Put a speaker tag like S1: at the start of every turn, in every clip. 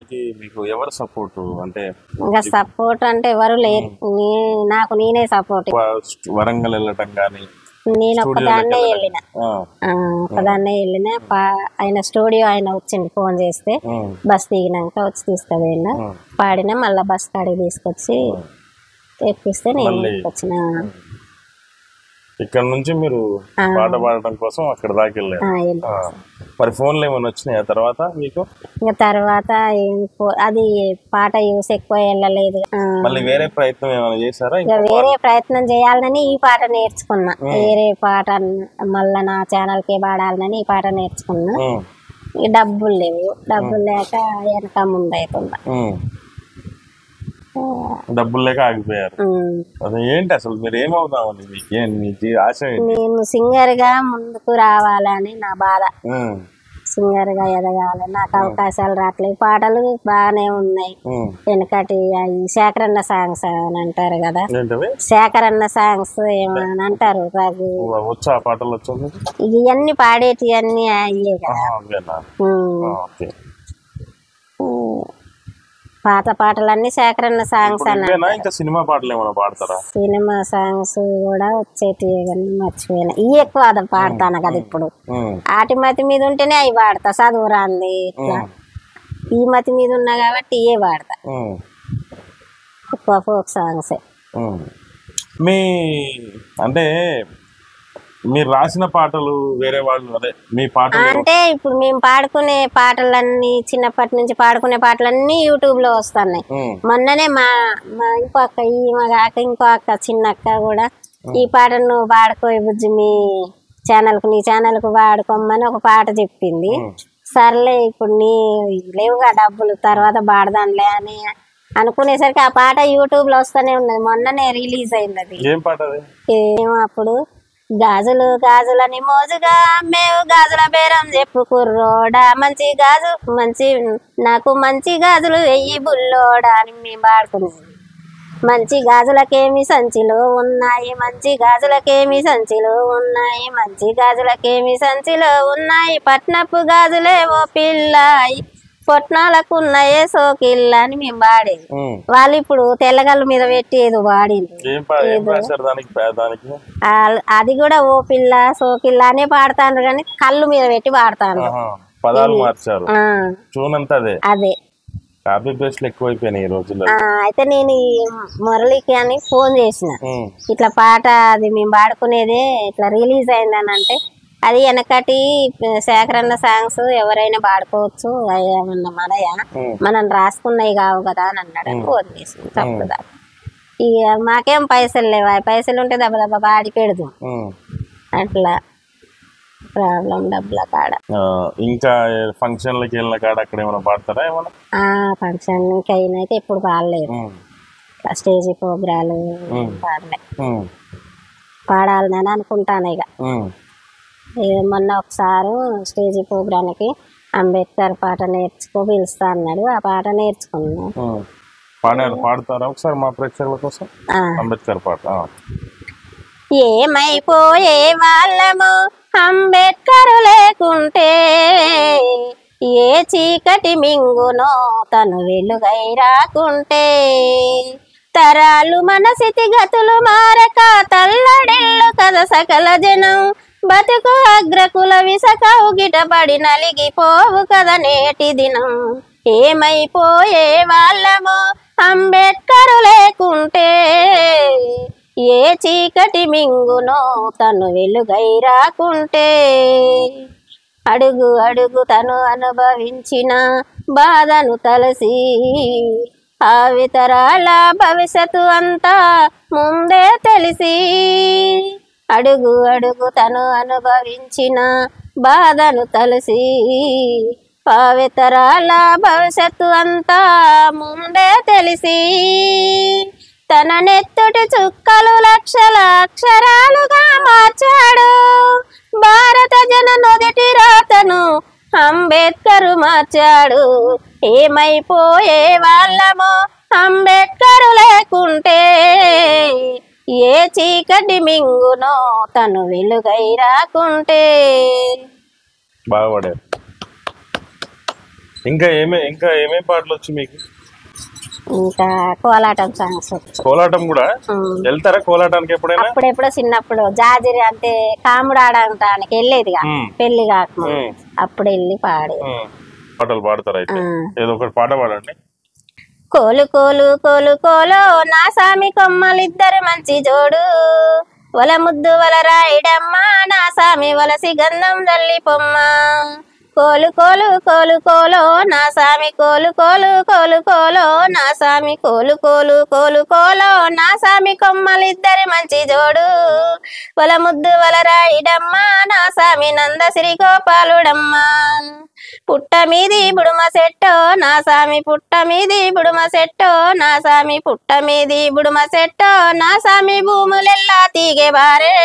S1: రావడానికి మీకు ఎవరు సపోర్ట్? అంటే
S2: ఇంకా సపోర్ట్ అంటే ఎవరు లేరు, నాకు నేనే సపోర్ట్.
S1: వరంగల్ వెళ్ళటం కానీ
S2: నేను ఒక్కదాన్నే వెళ్ళిన, ఆయన స్టూడియో ఆయన వచ్చిండు, ఫోన్ చేస్తే బస్ దిగినాక వచ్చి తీసుకుపోయినా, పాడినా, మళ్ళీ బస్ కాడికి తీసుకొచ్చి ఎక్కిస్తే నేను వచ్చిన.
S1: ఇక్కడ నుంచి మీరు పాట పాడటం కోసం అక్కడ దాకా వెళ్ళారు. మరి ఫోన్లు ఏమైనా వచ్చినాయి తర్వాత మీకు?
S2: ఇంకా తర్వాత అది పాట యూస్ ఎక్కువ వెళ్ళలేదు.
S1: మళ్ళీ వేరే ప్రయత్నం ఏమైనా చేశారా?
S2: ఇంకా వేరే ప్రయత్నం చేయాలని ఈ పాట నేర్చుకున్నా. వేరే పాట మళ్ళా నా ఛానల్ కే పాడాలని ఈ పాట నేర్చుకున్నా. డబ్బులు లేవు, డబ్బులు లేక వెనక ముందు అవుతుందా,
S1: డబ్బులు లేక ఆగిపోయారు. అదే ఏంటి అసలు మీరు ఏమవుతామని మీకు ఆశ?
S2: నేను సింగర్ గా ముందుకు రావాలని నా బాధ, సింగర్ గా ఎదగాలి, నాకు అవకాశాలు రావట్లేదు. పాటలు బాగానే ఉన్నాయి, వెనకటి శేఖరన్న సాంగ్స్ అని అంటారు కదా, శేఖరన్న సాంగ్స్ ఏమని అంటారు, ఇవన్నీ పాడేటి అన్ని అయ్యే కదా. పాత పాటలన్నీ శేఖరన్న సాంగ్స్ అన్న.
S1: సినిమా పాటలు ఏమైనా పాడతారా?
S2: సినిమా సాంగ్స్ కూడా వచ్చేటి మర్చిపోయినా, ఇవి ఎక్కువ పాడతాను కదా ఇప్పుడు. ఆటి మతి మీద ఉంటేనే అవి పాడతా, చదువు రాంది ఇట్లా ఈ మతి మీద ఉన్నా కాబట్టి ఇవే పాడతా, ఎక్కువ ఫోక్ సాంగ్సే.
S1: మీ అంటే మీరు రాసిన పాటలు వేరే వాళ్ళు అదే మీ పాటలు
S2: అంటే ఇప్పుడు మేము పాడుకునే పాటలన్నీ, చిన్నప్పటి నుంచి పాడుకునే పాటలన్నీ యూట్యూబ్ లో వస్తున్నాయి. మొన్ననే మా ఇంకో అక్క, మా కాక ఇంకో అక్క, చిన్న అక్క కూడా ఈ పాటను పాడుకోయి బుజ్జి మీ నీ ఛానల్ కు పాడుకోమని ఒక పాట చెప్పింది. సర్లే ఇప్పుడు నీ లేవుగా డబ్బులు, తర్వాత పాడదాంలే అని అనుకునేసరికి ఆ పాట యూట్యూబ్ లో వస్తూనే ఉన్నది. మొన్ననే రిలీజ్ అయింది అది.
S1: ఏం పాట?
S2: ఏమో అప్పుడు గాజులు గాజులని మోజుగా అమ్మేవు, గాజుల బేరం చెప్పు కుర్రోడా, మంచి గాజు నాకు మంచి గాజులు వెయ్యి బుల్లోడా అని మేము పాడుకున్నాం. మంచి గాజులకేమి సంచిలో ఉన్నాయి, మంచి గాజులకేమి సంచిలో ఉన్నాయి, మంచి గాజులకేమి సంచిలో ఉన్నాయి, పట్నపు గాజులే ఓ పిల్లాయి, పొట్నాలకున్నాయే సోకిల్ల అని మేము పాడేది. వాళ్ళు ఇప్పుడు తెల్లగల్లు మీద పెట్టి ఏదో పాడింది, అది కూడా ఓ పిల్ల సోకిల్ల అనే పాడతాను కానీ కళ్ళు మీద పెట్టి పాడతాను. అదే అయితే నేను మురళికి అని ఫోన్ చేసిన, ఇట్లా పాట అది మేము పాడుకునేదే ఇట్లా రిలీజ్ అయిందని అంటే, అది వెనకటి శేఖరన్న సాంగ్స్ ఎవరైనా పాడుకోవచ్చు, ఏమన్నా మనయా మనం రాసుకున్నాయి కావు కదా అని అన్నాడు. అని ఫోన్ చేసింది. తప్పుదా ఇక మాకేం పైసలు లేవా, పైసలు ఉంటే దెబ్బ దెబ్బ పాడి పెడదాం, అట్లా ప్రాబ్లం డబ్బుల కాడ.
S1: ఇంకా ఫంక్షన్లకి వెళ్ళిన కాడ అక్కడ ఏమైనా పాడతారా?
S2: ఫంక్షన్ అయినైతే ఎప్పుడు పాడలేదు, స్టేజ్ ప్రోగ్రాలు పాడలే, పాడాలని అనుకుంటాను. ఇక మొన్న ఒకసారి స్టేజ్ ప్రోగ్రామ్కి అంబేద్కర్ పాట పిలుస్తా అన్నాడు, ఆ పాట నేర్చుకున్నాను.
S1: పాడతారా ఒకసారి మా ప్రేక్షకుల కోసం అంబేద్కర్ పాట?
S2: ఏమైపోయే వాళ్ళము అంబేద్కర్ లేకుంటే, ఏ చీకటి మింగునో తను వెలుగై రాకుంటే, తరాలు మన స్థితిగతులు మారక తల్లడిల్లు కదా సకల జనం, బతుకు అగ్రకుల విసక ఉగిట పడి నలిగిపోవు కదా నేటి దినం. ఏమైపోయే వాళ్ళము అంబేద్కర్ లేకుంటే, ఏ చీకటి మింగునో తను వెలుగై రాకుంటే, అడుగు అడుగు తను అనుభవించిన బాధను తలసి, భావితరాల భవిష్యత్తు అంతా ముందే తెలిసి, అడుగు అడుగు తను అనుభవించిన బాధను తలసి, భావితరాల భవిష్యత్తు అంతా ముందే తెలిసి, తన నెత్తుటి చుక్కలు లక్షల అక్షరాలుగా మార్చాడు, భారత జన నొదటి రాతను అంబేద్కర్ మార్చాడు. ఏమైపోయే వాళ్ళమో అంబేద్కర్ లేకుంటే, ఏ చీకటి మింగునో తను వెలుగై రాకుంటే.
S1: బాగుపడారు. ఇంకా ఏమేం పాటలు వచ్చి మీకు?
S2: ఇంకా కోలాటం సాంగ్స్.
S1: కోలాటం కూడా వెళ్తారా కోలాటానికి ఎప్పుడైనా?
S2: అప్పుడెప్పుడో చిన్నప్పుడు జాజిరి అంటే కాముడు ఆడటానికి వెళ్ళేదిగా పెళ్లి కాకముందు, అప్పుడు వెళ్ళి పాడే
S1: పాటలు పాడతారు. అయితే ఏదో ఒకటి పాట పాడండి.
S2: కోలు కోలు కోలు కోలో నా సామి కొమ్మలిద్దరు మంచి జోడు, వల ముద్దు వల రాయిడమ్మ నా సామి వలసి గంధం జల్లి పొమ్మ. కోలు కోలు కోలు కోలో నా సామి కోలు కోలు కోలు కోలో నా సామి కోలు కోలు కోలు కోలో నా సామి కొమ్మలిద్దరి మంచి జోడు, వల ముద్దు వల రాయిడమ్మ నా సామి నంద శ్రీ గోపాలుడమ్మ. పుట్ట మీది బుడుమ సెట్టో నా సామి పుట్ట మీది బుడుమ సెట్టో నా సామి పుట్ట మీది బుడుమ సెట్టో నా సామి భూములెల్లా తీగే బారే,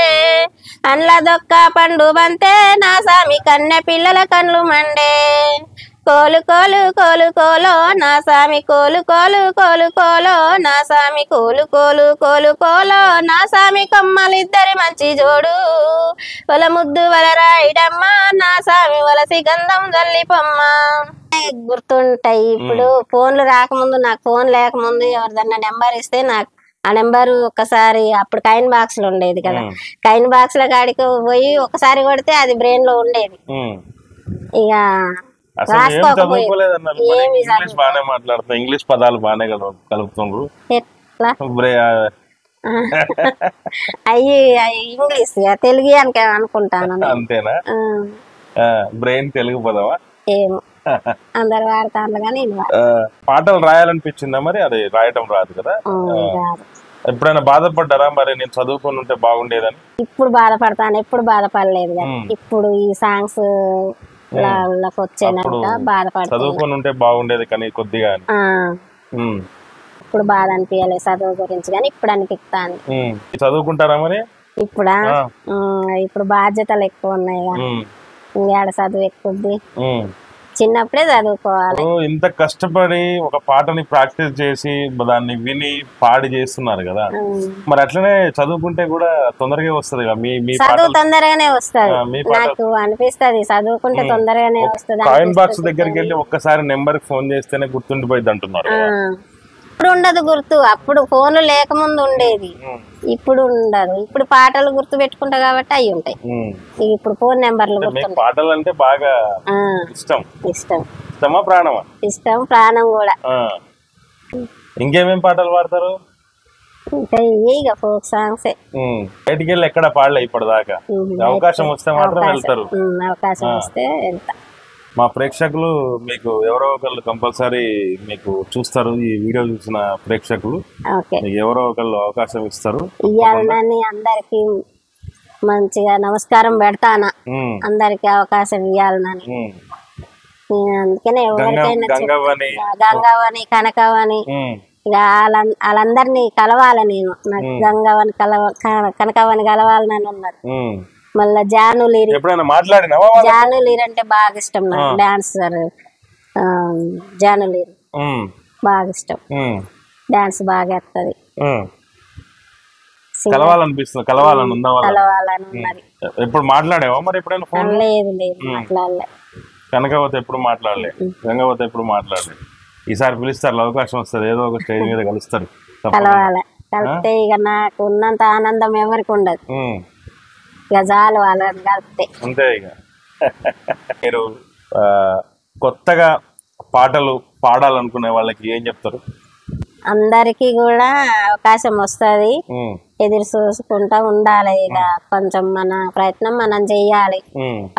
S2: అండ్ల దొక్క పండు బంతే నా సామి కన్నె పిల్లల కన్ను మండే. కోలు కోలు కోలు కోలో నా సామి కోలు కోలు కోలు కోలో నా సామి కోలు కోలు కోలు కోలో నా సామి కొమ్మలిద్దరి మంచి జోడు, వల ముద్దు వల రాయిడమ్మ నా సామి వలసి గంధం జల్లి పొమ్మ. గుర్తుంటాయి. ఇప్పుడు ఫోన్లు రాకముందు, నాకు ఫోన్ లేకముందు ఎవరిదన్నా నెంబర్ ఇస్తే నాకు ఆ నెంబరు ఒక్కసారి, అప్పుడు కాయిన్ బాక్స్ లో ఉండేది కదా, కాయిన్ బాక్స్ లో కాడికి పోయి ఒకసారి కొడితే అది బ్రెయిన్ లో ఉండేది. ఇక
S1: ఇంగ్లీష్ పదాలు బాగానే కలుపుతుండ్రు.
S2: అయ్యి ఇంగ్లీష్ తెలుగు అనుకుంటాను.
S1: అంతేనా? బ్రెయిన్ తెలుగు పదవా?
S2: ఏమో అందరు వాడతాను కానీ
S1: పాటలు రాయాలనిపించిందా మరి? అది రాయటం రాదు కదా. ఎప్పుడైనా బాధపడ్డారా మరి నేను చదువుకొని ఉంటే బాగుండేదని?
S2: ఇప్పుడు బాధపడతాను, ఎప్పుడు బాధపడలేదు కదా. ఇప్పుడు ఈ సాంగ్స్ వచ్చేనాక బాధపడతాను.
S1: చదువుకొని ఉంటే బాగుండేది కానీ కొద్దిగా
S2: ఇప్పుడు బాధ అనిపించలేదు చదువు గురించి, కానీ ఇప్పుడు అనిపిస్తాను.
S1: చదువుకుంటారా మరి?
S2: ఇప్పుడా? ఇప్పుడు బాధ్యతలు ఎక్కువ ఉన్నాయి కదా, ఇంకేడ చదువు ఎక్కువది. చిన్నప్పుడే చదువుకోవాలి.
S1: ఇంత కష్టపడి ఒక పాటని ప్రాక్టీస్ చేసి దాన్ని విని పాడి చేస్తున్నారు కదా, మరి అట్లనే చదువుకుంటే కూడా తొందరగా వస్తుంది కదా. మీ
S2: చదువు తొందరగానే వస్తుంది నాకు అనిపిస్తుంది, చదువుకుంటే తొందరగానే వస్తుంది.
S1: కాయిన్ బాక్స్ దగ్గరికి వెళ్ళి ఒక్కసారి నెంబర్ ఫోన్ చేస్తేనే గుర్తుండిపోయింది అంటున్నారు.
S2: ఇప్పుడు ఉండదు గుర్తు, అప్పుడు ఫోన్లు లేకముందు ఉండేది, ఇప్పుడు ఉండదు. ఇప్పుడు పాటలు గుర్తు పెట్టుకుంటా కాబట్టి అవి ఉంటాయి. ఇప్పుడు ఫోన్ నెంబర్లు గుర్తుంటాయి.
S1: పాటలు అంటే బాగా ఇష్టం. ఇష్టమా ప్రాణమా?
S2: ఇష్టం, ప్రాణం కూడా.
S1: ఇంకేమేం పాటలు పాడతారు?
S2: ఇంకా ఇక ఫోక్ సాంగ్స్.
S1: బయటికి వెళ్ళి ఎక్కడ పాడలే ఇప్పటిదాకా? అవకాశం వస్తే మాత్రం వెళ్తారు?
S2: అవకాశం వస్తే వెళ్తా.
S1: మా ప్రేక్షకులు మీకు ఎవరో ఒకళ్ళు కంపల్సరీ మీకు చూస్తారు, ఈ వీడియో చూసిన ప్రేక్షకులు ఎవరో ఒకళ్ళు అవకాశం ఇస్తారు.
S2: ఇవ్వాలని అందరికి మంచిగా నమస్కారం పెడతానా, అందరికి అవకాశం ఇవ్వాలని. అందుకనే ఎవరికైనా గంగవ్వని కనకవ్వని ఇక వాళ్ళందరినీ కలవాలి నేను. నాకు గంగవ్వని కనకవ్వని కలవాలని ఉన్నది. మళ్ళా జానులీరి అంటే బాగా ఇష్టం నాకు. డాన్సర్ జానులీరి బాగా ఇష్టం, డాన్స్ బాగా వస్తుంది.
S1: కలవాలని ఉన్నది. ఎప్పుడు మాట్లాడేవా మరి? ఎప్పుడైనా ఫోన్?
S2: లేదు మాట్లాడలే.
S1: కనకవత ఎప్పుడు మాట్లాడలే, గంగవత ఎప్పుడు మాట్లాడలే. ఈసారి పిలుస్తారు, అవకాశం వస్తుంది, ఏదో ఒక స్టేజ్ మీద కలుస్తారు.
S2: కలవాలి, కలిస్తే ఇక నాకు ఉన్నంత ఆనందం ఎవరికి ఉండదు. గజాలు వాళ్ళని కలిపితే
S1: అంతే. ఇక మీరు కొత్తగా పాటలు పాడాలనుకునే వాళ్ళకి ఏం చెప్తారు?
S2: అందరికి కూడా అవకాశం వస్తుంది, ఎదురు చూసుకుంటా ఉండాలి. ఇక కొంచెం మన ప్రయత్నం మనం చెయ్యాలి,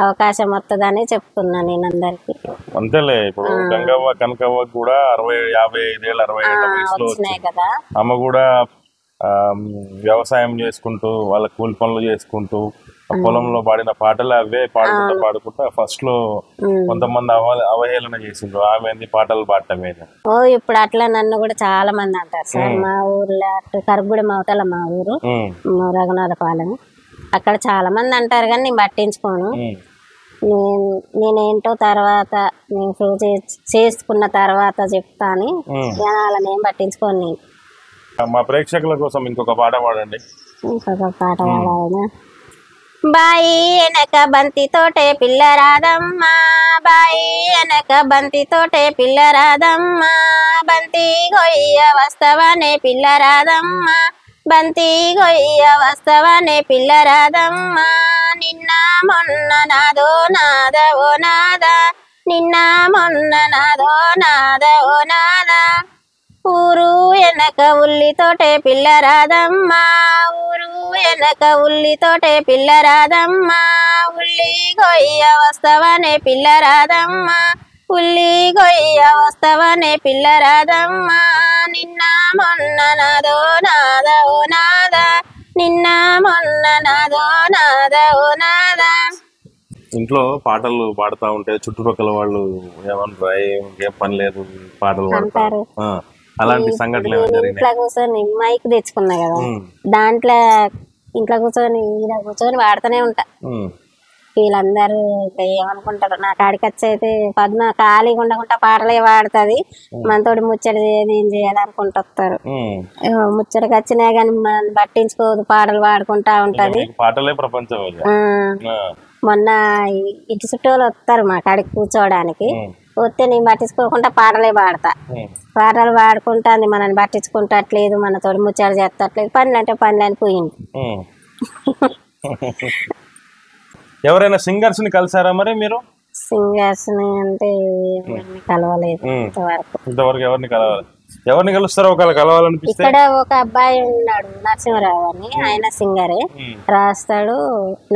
S2: అవకాశం వస్తుందని చెప్తున్నా నేను అందరికి.
S1: అంతేలే. ఇప్పుడు గంగవ్వ కనకవ్వ కూడా 60-55 ఏళ్ళ 60 ఏళ్ళ వయసులో వచ్చినాయి
S2: కదా.
S1: ఆమె కూడా వ్యవసాయం చేసుకుంటూ వాళ్ళ కూలి పనులు చేసుకుంటూ పొలంలో పాడిన పాటలు అవే పాడుకుంటా ఫస్ట్ లో కొంతమంది అవహేళన చేసిండ్రు, ఆమె పాటలు పాడటమేనా.
S2: ఇప్పుడు అట్లా నన్ను కూడా చాలా మంది అంటారు సార్. మా ఊర్లో అటు కరుగుడి మవతల మా ఊరు రఘునాథపాలెం, అక్కడ చాలా మంది అంటారు కానీ నేను పట్టించుకోను. నేనేంటో తర్వాత నేను ప్రూవ్ చేసుకున్న తర్వాత చెప్తాను, జనాలను ఏం పట్టించుకోను నేను.
S1: మా ప్రేక్షకుల కోసం ఇంకొక పాట పాడండి.
S2: ఇంకొక పాట పాడాలనా? బాయి వెనక బంతి తోటే పిల్ల రాదమ్మా, బాయి వెనక బంతి తోటే పిల్ల రాదమ్మా, బంతి గొయ్య వస్తవనే పిల్ల రాదమ్మా, బంతి గొయ్య వస్తవనే పిల్ల రాదమ్మా, నిన్న మొన్న నాదో నాద ఓ నాద, నిన్న మొన్న నాదో నాద ఓ నాద, ఊరు వెనక ఉల్లి తోటే పిల్ల రాదమ్మా, ఊరు వెనక ఉల్లి తోటే పిల్ల రాదమ్మా, ఉల్లి గొయ్య వస్తవనే పిల్ల రాదమ్మా, ఉల్లి గొయ్య వస్తవనే పిల్ల రాదమ్మా, నిన్న మొన్న నాదో నాద ఓ నాద, నిన్న మొన్న నాదో నాద ఓ నాద.
S1: ఇంట్లో పాటలు పాడుతా ఉంటే చుట్టుపక్కల వాళ్ళు ఏమన్నా ఇంకేం పని లేదు పాటలు పాడతారు, అలాంటి సంఘటనలు ఏమైనా జరిగినాయి?
S2: ఇంట్లో కూర్చొని మైక్ తెచ్చుకున్నా కదా, దాంట్లో ఇంట్లో కూర్చొని ఇలా కూర్చొని వాడుతూనే ఉంటా. వీళ్ళందరూ ఏమనుకుంటారు, నా కాడికి వచ్చి అయితే పద్మ ఖాళీగా ఉండకుండా పాటలే పాడుతుంది, మనతోటి ముచ్చట ఏం చేయాలనుకుంటూ వస్తారు. ముచ్చటకి వచ్చినా కానీ మనం పట్టించుకోదు, పాటలు పాడుకుంటా ఉంటది.
S1: పాటలే ప్రపంచం.
S2: మొన్న ఇటు చుట్టూ వస్తారు మా కాడికి కూర్చోవడానికి, వస్తే నేను పట్టించుకోకుండా పాటలే పాడతా, పాటలు పాడుకుంటాంది, మనల్ని పట్టించుకుంటట్లేదు, మనతోటి ముచ్చట చేస్తట్లేదు, పనులు అంటే పనులు అని పోయింది.
S1: ఎవరైనా సింగర్స్ ని కలిసారా మరి మీరు?
S2: సింగర్స్ అంటే కలవలేదు
S1: ఇంతవరకు. ఎవరిని కలవాలి, ఎవరిని కలుస్తారో ఒకవేళ కలవాలనిపిస్తే?
S2: ఇక్కడ ఒక అబ్బాయి ఉన్నాడు నరసింహరావు అని, ఆయన సింగరే, రాస్తాడు.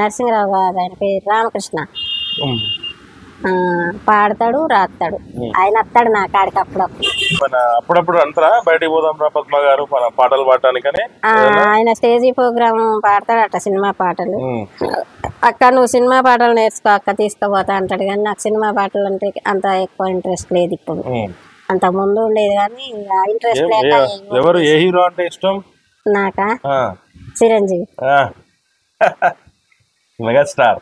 S2: నరసింహరావు కాదు, ఆయన పేరు రామకృష్ణ, పాడతాడు రాస్తాడు. ఆయన వస్తాడు నా కాడికి అప్పుడప్పుడు.
S1: అప్పుడప్పుడు అంటారా బయటికి పోదాం రా పద్మ గారు పాటలు పాడటానికని?
S2: ఆయన స్టేజీ ప్రోగ్రామ్ పాడతాడు అట్ట, సినిమా పాటలు. అక్క నువ్వు సినిమా పాటలు నేర్చుకో అక్క, తీసుకుపోతా అంటాడు. కానీ నాకు సినిమా పాటలు అంటే అంత ఎక్కువ ఇంట్రెస్ట్ లేదు ఇప్పుడు, అంత ముందు ఉండేది కానీ ఇంట్రెస్ట్ లేక.
S1: ఎవరు, ఏ హీరో అంటే ఇష్టం?
S2: నాకా చిరంజీవి,
S1: మెగాస్టార్.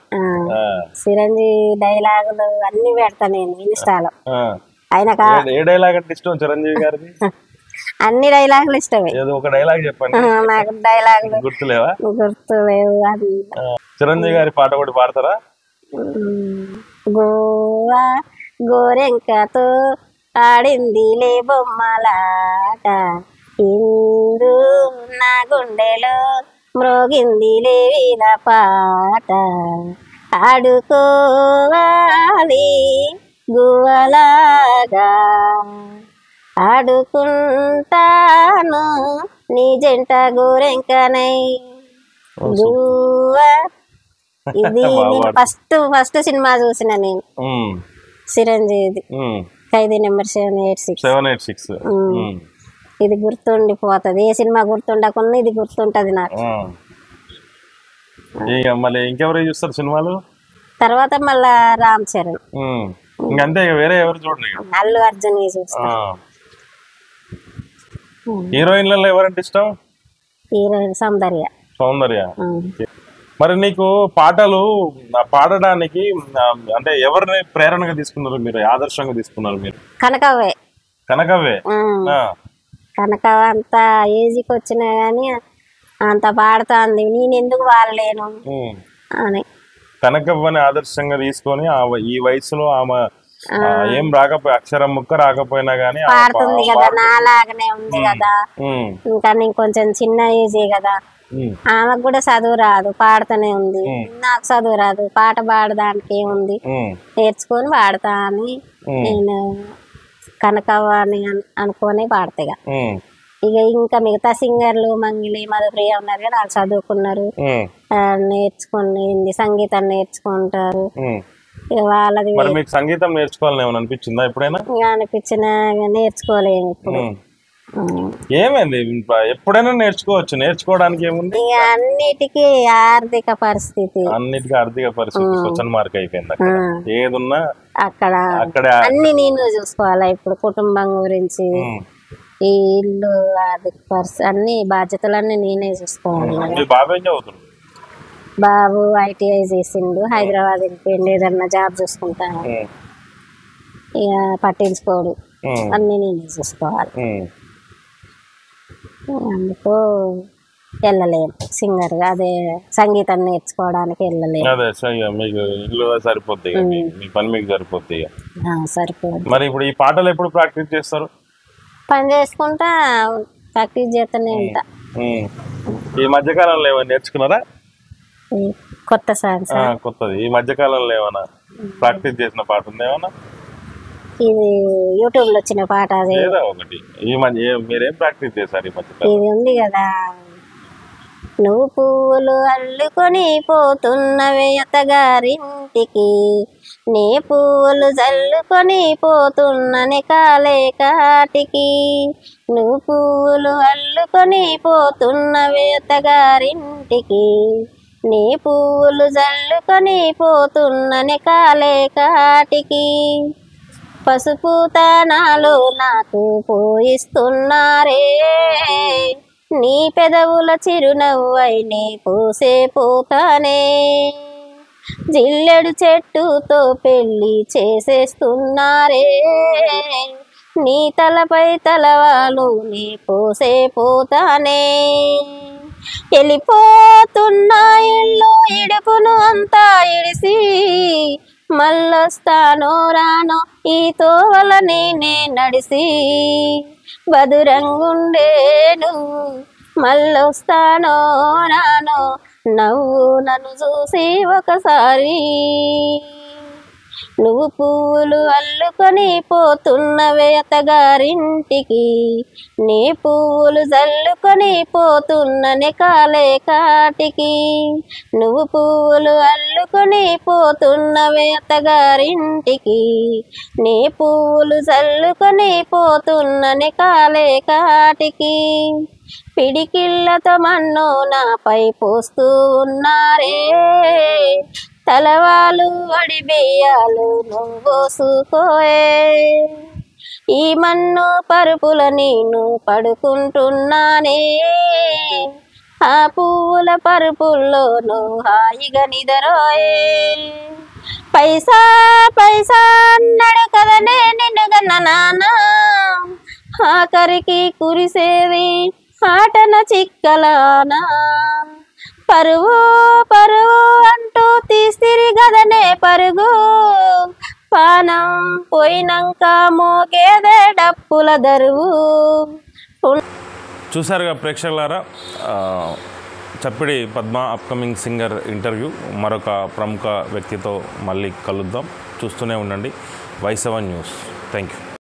S2: చిరంజీవి డైలాగులు అన్ని పెడతా నేను ఇన్స్టాలో. ఆయన
S1: ఏ డైలాగ్ అంటే ఇష్టం చిరంజీవి గారిది?
S2: అన్ని డైలాగులు ఇష్టమే.
S1: ఒక డైలాగ్ చెప్పండి.
S2: నాకు డైలాగులు
S1: గుర్తులేవా?
S2: గుర్తులేవు. అది
S1: చిరంజీవి గారి పాట కూడా పాడతారా?
S2: గోవా గోరెంకతో ఆడిందిలే బొమ్మలాట, ఇందు నా గుండెలో మ్రోగిందిలే వీణ పాట, ఆడుకోవాలి గువ్వలాగా ఆడుకుంటాను నీ జంట గోరెంకనై గువ్వ. ఇది నేను ఫస్ట్ సినిమా చూసిన నేను చిరంజీవిది, ఖైదీ నెంబర్ 786. ఇది గుర్తుండిపోతుంది, ఏ సినిమా గుర్తుండకుండా ఇది గుర్తుంటది నాకు.
S1: మళ్ళీ ఇంకెవరు చూస్తారు సినిమాలు?
S2: తర్వాత మళ్ళా రామ్ చరణ్,
S1: అంతే, వేరే ఎవరు చూడండి.
S2: అల్లు అర్జున్ చూస్తా.
S1: హీరోయిన్లలో ఎవరంటే ఇష్టం?
S2: హీరోయిన్ సౌందర్య.
S1: మరి నీకు పాటలు పాడడానికి అంటే ఎవరిని ప్రేరణగా తీసుకున్నారు మీరు, ఆదర్శంగా తీసుకున్నారు మీరు?
S2: కనకవ్వే. కనకవ్వ అంత ఏజ్కి వచ్చినా గానీ అంత పాడుతుంది, నేను ఎందుకు పాడలేను అని.
S1: కనకవ్వని ఆదర్శంగా తీసుకొని ఈ వయసులో ఆమె ఏం రాకపోయి, అక్షరం ముక్క రాకపోయినా గానీ
S2: పాడుతుంది కదా, నాలాగనే ఉంది కదా. ఇంకా నేను కొంచెం చిన్న ఏజే కదా, ఆమెకు కూడా చదువు రాదు, పాడుతూనే ఉంది. నాకు చదువు రాదు, పాట పాడడానికి ఏముంది, నేర్చుకొని పాడతా అని నేను కనకవ్వ అని అనుకోని పాడతాయి. ఇక ఇంకా మిగతా సింగర్లు మంగిలి మధుప్రియ ఉన్నారు కదా, వాళ్ళు చదువుకున్నారు, నేర్చుకుని సంగీతం నేర్చుకుంటారు. ఇక వాళ్ళది
S1: సంగీతం నేర్చుకోవాలని అనిపించిందా ఎప్పుడైనా?
S2: అనిపించిన నేర్చుకోలేము ఇప్పుడు.
S1: ఏమైంది, ఎప్పుడైనా నేర్చుకోవచ్చు, నేర్చుకోవడానికి ఏముంది?
S2: అన్నిటికీ ఆర్థిక పరిస్థితి,
S1: క్వశ్చన్ మార్క్ అయిపోయింది. ఏదున్నా
S2: అక్కడ అన్ని నేను చూసుకోవాలా ఇప్పుడు, కుటుంబం గురించి, ఈ ఇల్లు, ఆర్థిక పరిస్థితి, అన్ని బాధ్యతలన్నీ నేనే చూసుకోవాలి. బాబు ITI చేసిండు, హైదరాబాద్ వెళ్ళిపోయిండు, ఏదన్నా జాబ్ చూసుకుంటాను. ఇక పట్టించుకోడు, అన్ని నేనే చూసుకోవాలి. అందుకు వెళ్ళలేము సింగర్గా, అదే సంగీతం నేర్చుకోవడానికి వెళ్ళలేము.
S1: అదే మీకు ఇల్లు సరిపోద్ది, మీ పని మీకు సరిపోద్ది.
S2: సరిపోదు.
S1: మరి ఇప్పుడు ఈ పాటలు ఎప్పుడు ప్రాక్టీస్ చేస్తారు?
S2: పని చేసుకుంటా ప్రాక్టీస్ చేస్తూనే ఉంటా.
S1: ఈ మధ్యకాలంలో ఏమైనా నేర్చుకున్నారా?
S2: కొత్త సాంగ్స్
S1: కొత్తది ఈ మధ్యకాలంలో ఏమైనా ప్రాక్టీస్ చేసిన పాట ఉంది ఏమన్నా?
S2: ఇది యూట్యూబ్ లో వచ్చిన పాట, అదే
S1: ఒకటి ఈ మధ్య మీరేం ప్రాక్టీస్ చేశారు ఈ మధ్య?
S2: ఇది ఉంది కదా, నువ్వు పువ్వులు అల్లుకొని పోతున్నవే అత్తగారింటికి, నీ పువ్వులు జల్లుకొని పోతున్నని కాలే కాటికి, నువ్వు పువ్వులు అల్లుకొని పోతున్నవే అత్తగారింటికి, నీ పువ్వులు జల్లుకొని పోతున్నని కాలే కాటికి, పసుపు తానాలు నాకు పోయిస్తున్నారే, నీ పెదవుల చిరునవ్వై నీ పూసే పోతానే, జిల్లెడు చెట్టుతో పెళ్లి చేసేస్తున్నారే, నీ తలపై తలవాలు నీ పోసే పోతానే, వెళ్ళిపోతున్నా ఇల్లు ఇడుపును అంతా ఇడిసి, మళ్ళొస్తానో రానో ఈ తోవల నేనే నడిసి, బదురంగుండేను మళ్ళొస్తానో రానో నవ్వు నన్ను చూసి ఒకసారి, నువ్వు పువ్వులు అల్లుకొని పోతున్నవే అత్తగారింటికి, నీ పువ్వులు జల్లుకొని పోతున్ననే కాలే కాటికి, నువ్వు పువ్వులు అల్లుకొని పోతున్నవే అత్తగారింటికి, నీ పువ్వులు జల్లుకొని పోతున్ననే కాలే కాటికి, పిడికిళ్ళతో మన్ను నాపై పోస్తూ ఉన్నారే, తలవాలు వడి బియ్యాలు నువ్వోసుకోయే, ఈ మన్ను పరుపుల నేను పడుకుంటున్నానే, ఆ పువ్వుల పరుపుల్లో నువ్వు హాయిగా నిద్రోయే, పైసా పైసా అన్నాడు కదనే నిన్ను గన్న నాన్న, ఆఖరికి కురిసేది ఆటన చిక్కలానా, పరువు పరువు అంటూ తీసిరి గదనే పరుగు, పానం పోయినాక మోగేదే డప్పుల దరువు.
S1: చూసారుగా ప్రేక్షకులారా, చప్పిడి పద్మ అప్కమింగ్ సింగర్ ఇంటర్వ్యూ. మరొక ప్రముఖ వ్యక్తితో మళ్ళీ కలుద్దాం. చూస్తూనే ఉండండి Y7 న్యూస్. Thank you.